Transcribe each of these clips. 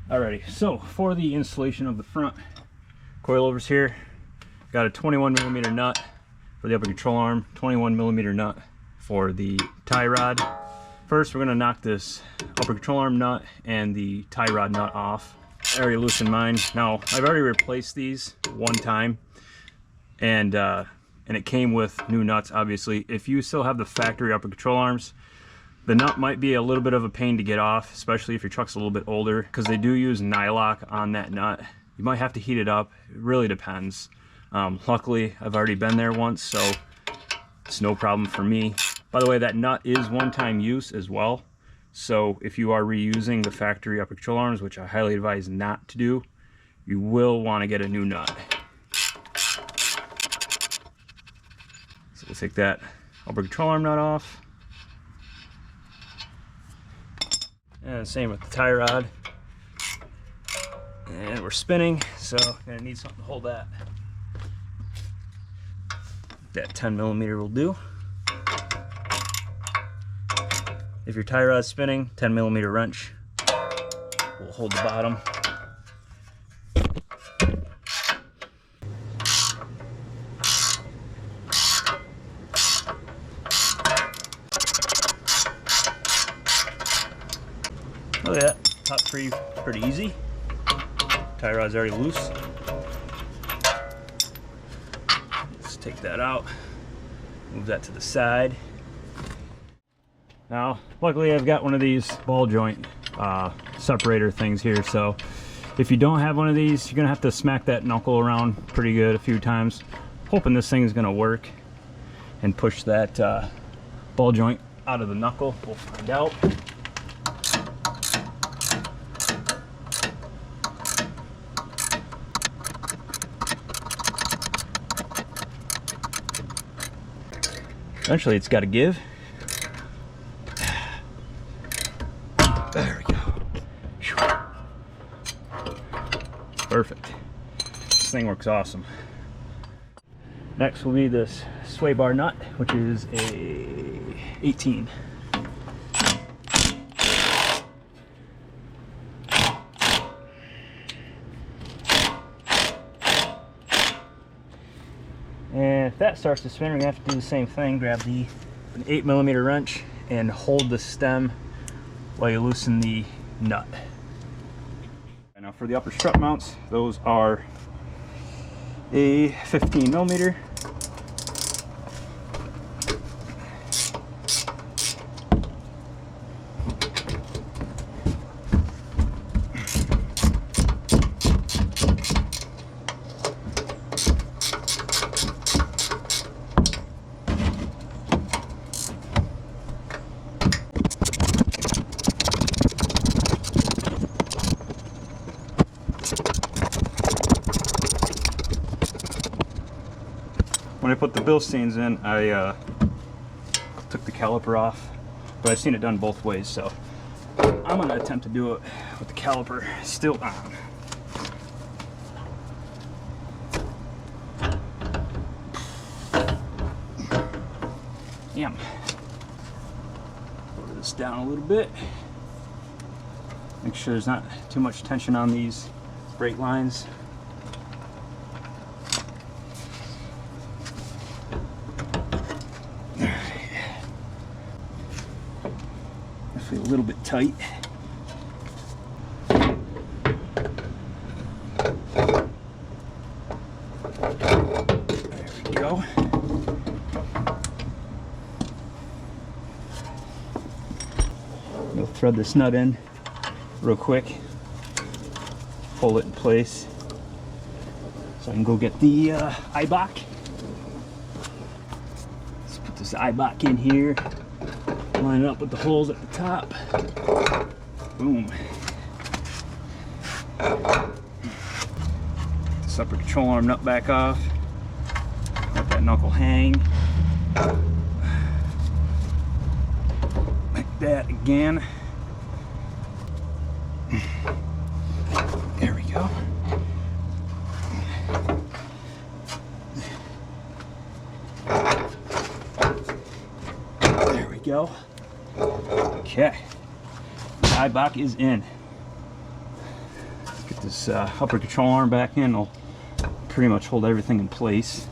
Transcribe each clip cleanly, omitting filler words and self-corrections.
Alrighty, so for the installation of the front coilovers here, got a 21mm nut for the upper control arm, 21mm nut for the tie rod. First, we're going to knock this upper control arm nut and the tie rod nut off. I already loosened mine. Now, I've already replaced these one time, and it came with new nuts, obviously. If you still have the factory upper control arms, the nut might be a little bit of a pain to get off, especially if your truck's a little bit older, because they do use nylock on that nut. You might have to heat it up. It really depends. Luckily, I've already been there once, so it's no problem for me. By the way, that nut is one-time use as well. So if you are reusing the factory upper control arms, which I highly advise not to do, you will want to get a new nut. So we'll take that upper control arm nut off. And same with the tie rod. And we're spinning, so gonna need something to hold that. That 10mm will do. If your tie rod's spinning, 10mm wrench will hold the bottom. Look at that, top three, pretty easy. Tie rod's already loose. Let's take that out, move that to the side. Now, luckily I've got one of these ball joint separator things here, so if you don't have one of these, you're gonna have to smack that knuckle around pretty good a few times, hoping this thing is gonna work and push that ball joint out of the knuckle. We'll find out. Eventually it's got to give. There we go. Perfect. This thing works awesome. Next will be this sway bar nut, which is a 18. And if that starts to spin, we're gonna have to do the same thing. Grab an 8mm wrench and hold the stem while you loosen the nut. Now for the upper strut mounts, those are a 15mm. When I put the Bilsteins in, I took the caliper off, but I've seen it done both ways, so I'm going to attempt to do it with the caliper still on. Damn. Lower this down a little bit. Make sure there's not too much tension on these brake lines. A little bit tight. There we go. We'll thread this nut in real quick, pull it in place so I can go get the Eibach. Let's put this Eibach in here. Line it up with the holes at the top. Boom. This upper control arm nut back off. Let that knuckle hang. Like that again. There we go. There we go. Okay. Eibach is in. Get this upper control arm back in. It'll pretty much hold everything in place.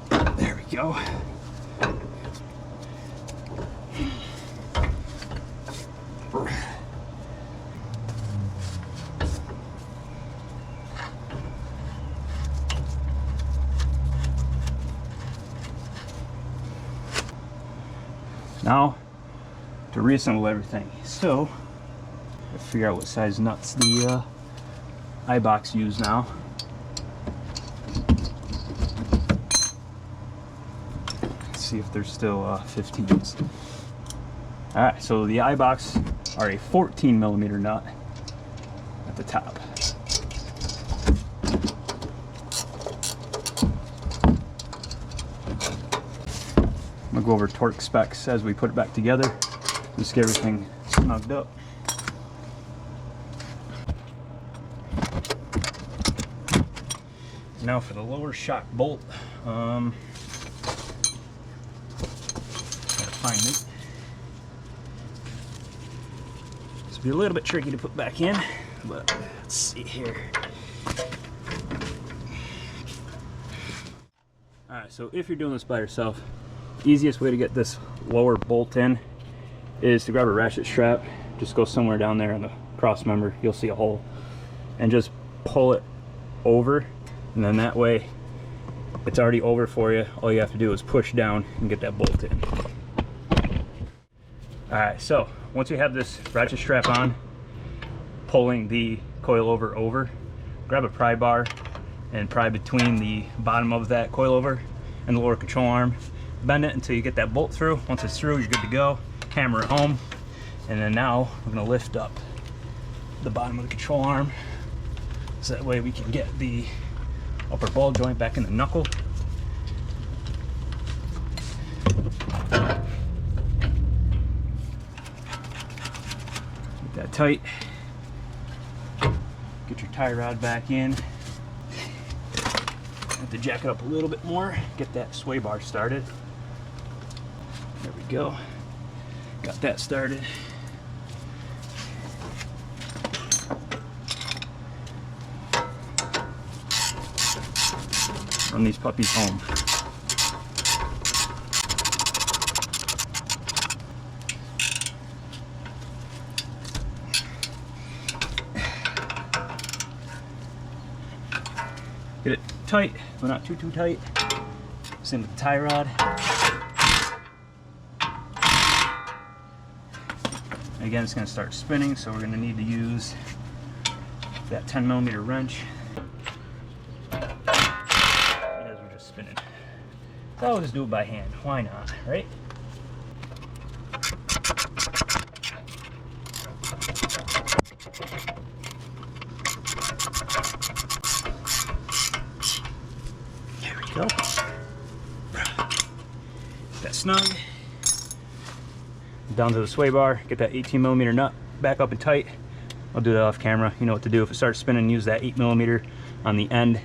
There we go. Now to reassemble everything. So I figure out what size nuts the Eibachs use now. Let's see if they're still 15s. All right, so the Eibachs are a 14mm nut at the top. I'm gonna go over torque specs as we put it back together, just get everything snugged up. Now for the lower shock bolt, gotta find it. This will be a little bit tricky to put back in, but let's see here. Alright, so if you're doing this by yourself, easiest way to get this lower bolt in is to grab a ratchet strap, just go somewhere down there on the cross member, you'll see a hole, and just pull it over, and then that way it's already over for you. All you have to do is push down and get that bolt in. Alright, so once you have this ratchet strap on, pulling the coilover over, grab a pry bar and pry between the bottom of that coilover and the lower control arm. Bend it until you get that bolt through. Once it's through, you're good to go. Hammer it home. And then now we're gonna lift up the bottom of the control arm, so that way we can get the upper ball joint back in the knuckle. Get that tight. Get your tie rod back in. Have to jack it up a little bit more. Get that sway bar started. There we go. Got that started. Run these puppies home. Get it tight, but not too tight. Same with the tie rod. Again, it's going to start spinning, so we're going to need to use that 10mm wrench as we're just spinning. So I'll just do it by hand. Why not, right? There we go. Get that snug. Down to the sway bar, get that 18mm nut back up and tight. I'll do that off camera. You know what to do. If it starts spinning, use that 8mm on the end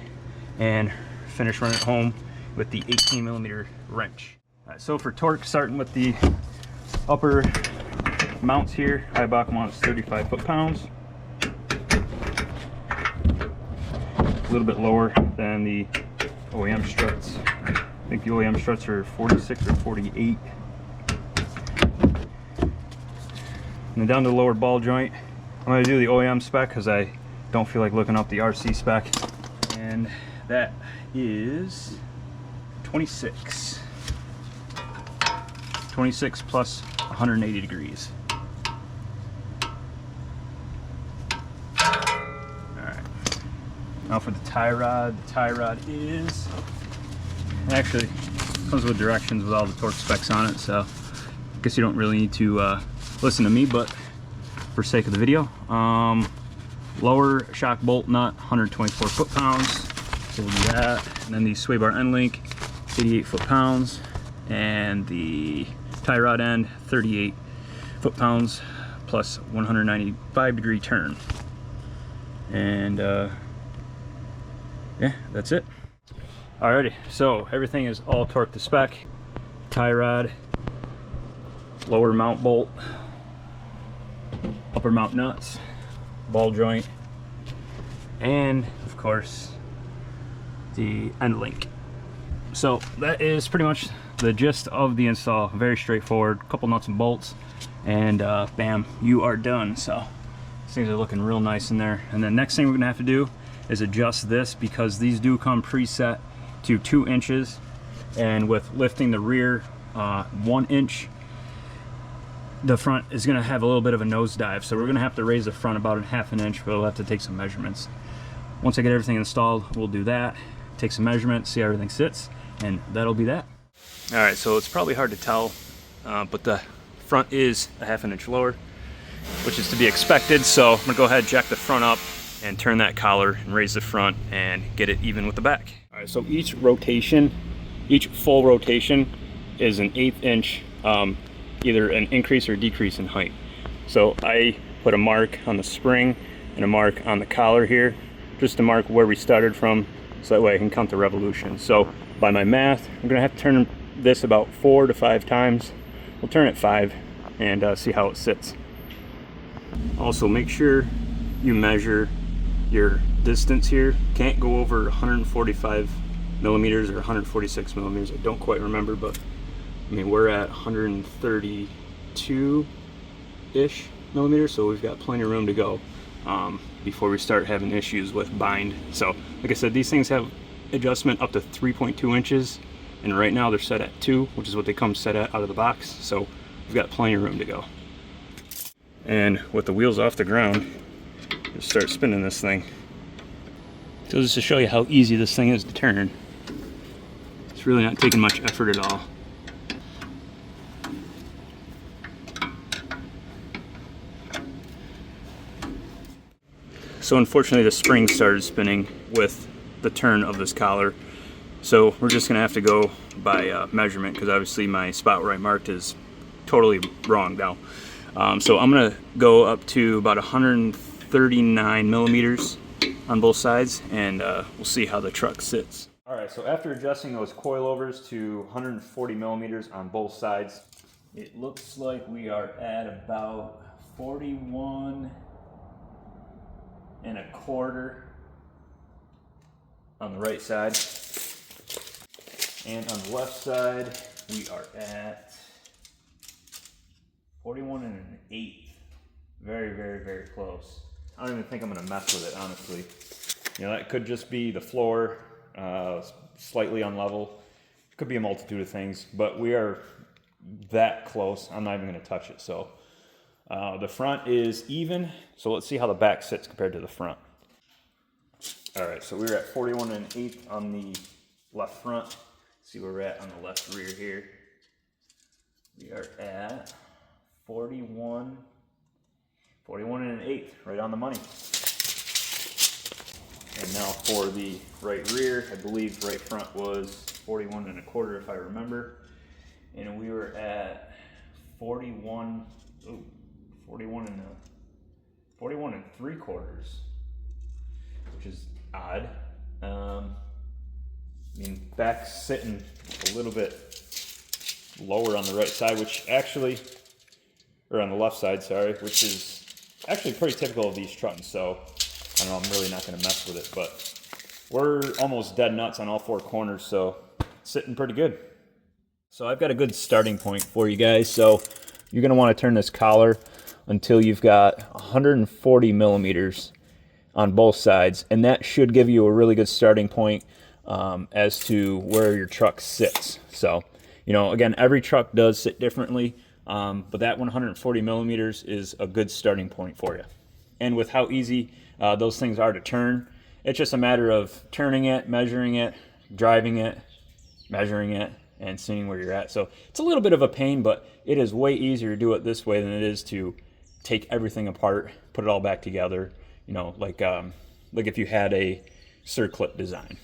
and finish running it home with the 18mm wrench. Alright, so for torque, starting with the upper mounts here, Eibach mounts 35 foot-pounds. A little bit lower than the OEM struts. I think the OEM struts are 46 or 48. And then down to the lower ball joint, I'm going to do the OEM spec because I don't feel like looking up the RC spec. And that is 26. 26 plus 180 degrees. Alright. Now for the tie rod is, actually comes with directions with all the torque specs on it, so I guess you don't really need to listen to me, but for sake of the video, lower shock bolt nut, 124 foot-pounds, so we'll do that. And then the sway bar end link, 88 foot-pounds, and the tie rod end, 38 foot-pounds plus 195 degree turn. And yeah, that's it. Alrighty, so everything is all torqued to spec. Tie rod, lower mount bolt, upper mount nuts, ball joint, and of course the end link. So that is pretty much the gist of the install. Very straightforward, couple nuts and bolts, and bam, you are done. So these things are looking real nice in there. And the next thing we're gonna have to do is adjust this, because these do come preset to 2 inches, and with lifting the rear 1 inch, the front is going to have a little bit of a nosedive, so we're going to have to raise the front about 1/2 inch. We'll have to take some measurements. Once I get everything installed, we'll do that, take some measurements, see how everything sits, and that'll be that. All right, so it's probably hard to tell, but the front is 1/2 inch lower, which is to be expected. So I'm gonna go ahead, jack the front up and turn that collar and raise the front and get it even with the back. All right, so each full rotation is an 1/8 inch, either an increase or decrease in height. So I put a mark on the spring and a mark on the collar here, just to mark where we started from, so that way I can count the revolutions. So by my math, I'm gonna have to turn this about 4 to 5 times. We'll turn it 5 and see how it sits. Also, make sure you measure your distance here. Can't go over 145 millimeters or 146 millimeters. I don't quite remember, but I mean, we're at 132-ish millimeters, so we've got plenty of room to go before we start having issues with bind. So, like I said, these things have adjustment up to 3.2 inches, and right now they're set at 2, which is what they come set at out of the box. So we've got plenty of room to go. And with the wheels off the ground, just start spinning this thing. So just to show you how easy this thing is to turn. It's really not taking much effort at all. So unfortunately the spring started spinning with the turn of this collar. So we're just gonna have to go by measurement, because obviously my spot where I marked is totally wrong now. So I'm gonna go up to about 139 millimeters on both sides, and we'll see how the truck sits. All right, so after adjusting those coilovers to 140 millimeters on both sides, it looks like we are at about 41 1/4 on the right side, and on the left side we are at 41 1/8. Very, very, very close. I don't even think I'm gonna mess with it, honestly. You know, that could just be the floor slightly unlevel. It could be a multitude of things, but we are that close. I'm not even gonna touch it. So the front is even, so let's see how the back sits compared to the front. All right, so we were at 41 1/8 on the left front. Let's see where we're at on the left rear here. We are at 41 1/8, right on the money. And now for the right rear, I believe right front was 41 1/4 if I remember. And we were at 41 3/4, which is odd. I mean, back's sitting a little bit lower on the right side, which actually, or on the left side, sorry, which is actually pretty typical of these trucks. So I don't know, I'm really not going to mess with it, but we're almost dead nuts on all 4 corners, so it's sitting pretty good. So I've got a good starting point for you guys. So you're going to want to turn this collar until you've got 140 millimeters on both sides, and that should give you a really good starting point as to where your truck sits. So, you know, again, every truck does sit differently, but that 140 millimeters is a good starting point for you. And with how easy those things are to turn, it's just a matter of turning it, measuring it, driving it, measuring it, and seeing where you're at. So it's a little bit of a pain, but it is way easier to do it this way than it is to take everything apart, put it all back together, you know, like if you had a circlip design.